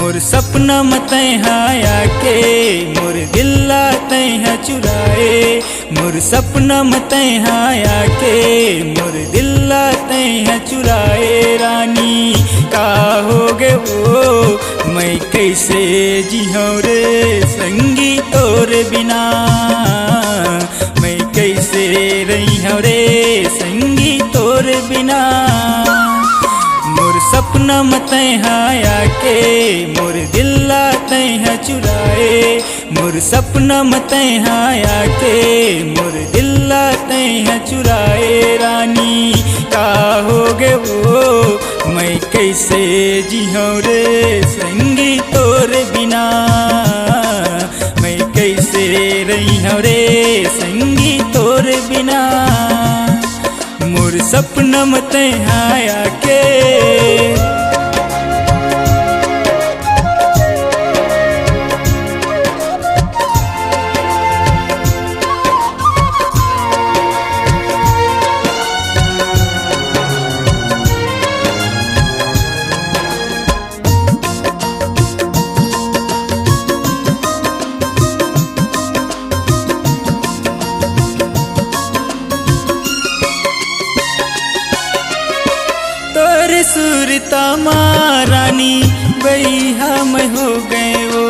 मोर सपना मत आया के मोर दिल्ला तैहा चुराए। मोर सपना मत आया के मोर दिल्ला तैहा चुराए। रानी का हो गे वो मैं कैसे जिहूँ रे संगी तोर बिना। मैं कैसे रही रे संगी तोर बिना। मोर सपना मत आया के मोर दिल्ला तैहा चुराए। मोर सपना मत आया के मोर दिल्ला तैहा चुराए। रानी का हो गे वो मैं कैसे जिहूँ रे संगी तोर बिना। मैं कैसे रही रे संगी तोर बिना। मोर सपना मत आया के सुरता महारानी बैहा मैं हो गए वो।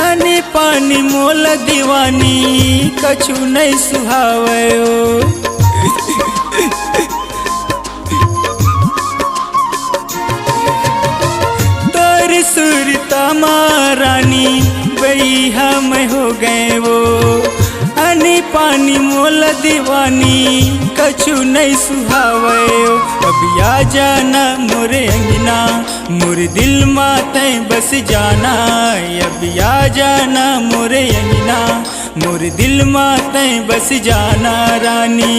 आने पानी मोल दीवानी कछु नहीं सुहावे ओ। तोर सुरता महारानी बैहा मैं हो गए वो। आने पानी मोल दीवानी कछु नहीं सुहावे ओ। अब आ जाना मोरे अंगना मोर दिल माते बस जाना। अब आ जाना मोरे अंगना मोर दिल माते बस जाना। रानी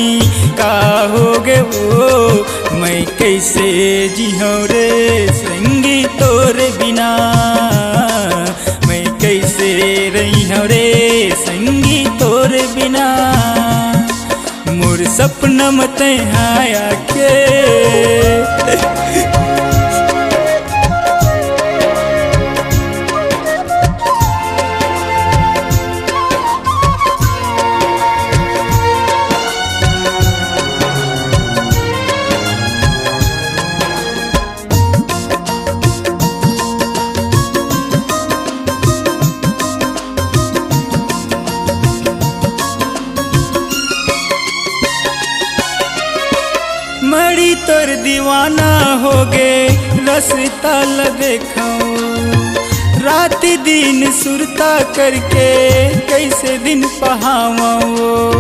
का हो गे वो मैं कैसे जिहूँ रे संगी तोर बिना। मैं कैसे रही रे संगी तोर बिना। मोर सपना मत आया के मड़ी तोर दीवाना हो गे रसता देखूं। रात दिन सुरता करके कैसे दिन पहाऊं।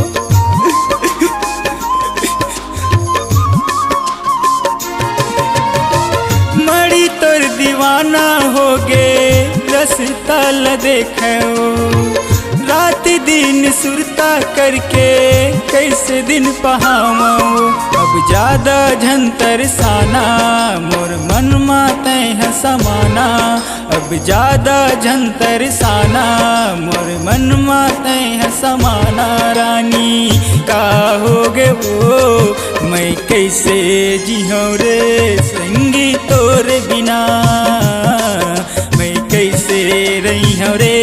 मड़ी तोर दीवाना हो गे रसता देखूं। रात दिन सुरता करके कैसे दिन पहाऊं। अब ज्यादा झंतर साना मोर मन माते है समाना। अब ज्यादा झंतर साना मोर मन माते है समाना। रानी का हो गे वो मैं कैसे जिहूँ रे संगी तोर बिना। मैं कैसे रही रे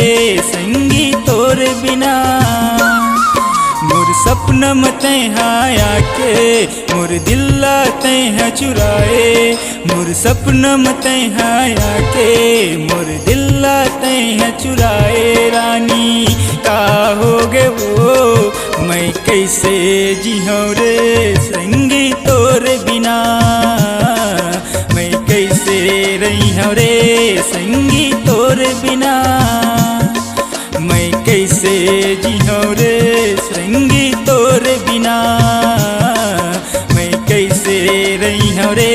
संगी तोर बिना। मोर सपना मत आया के मोर दिल्ला तैहा चुराए। मोर सपना मत आया के मोर दिल्ला तैहा चुराए। रानी का हो गे वो मैं कैसे जिहूँ रे संगी तोर बिना। मैं कैसे रही रे संगी तोर बिना। मैं कैसे जिहूँ रे संगी तोर बिना। मैं कैसे रही रे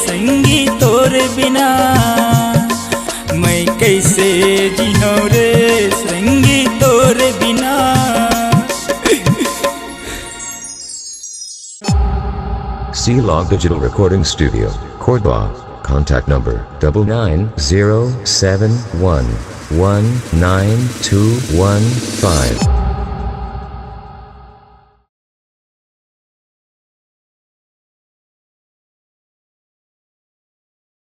संगी तोर बिना। मैं कैसे जिहूँ रे संगी तोर बिना। C-Log Digital Recording Studio, Cordoba. Contact number 99071192115.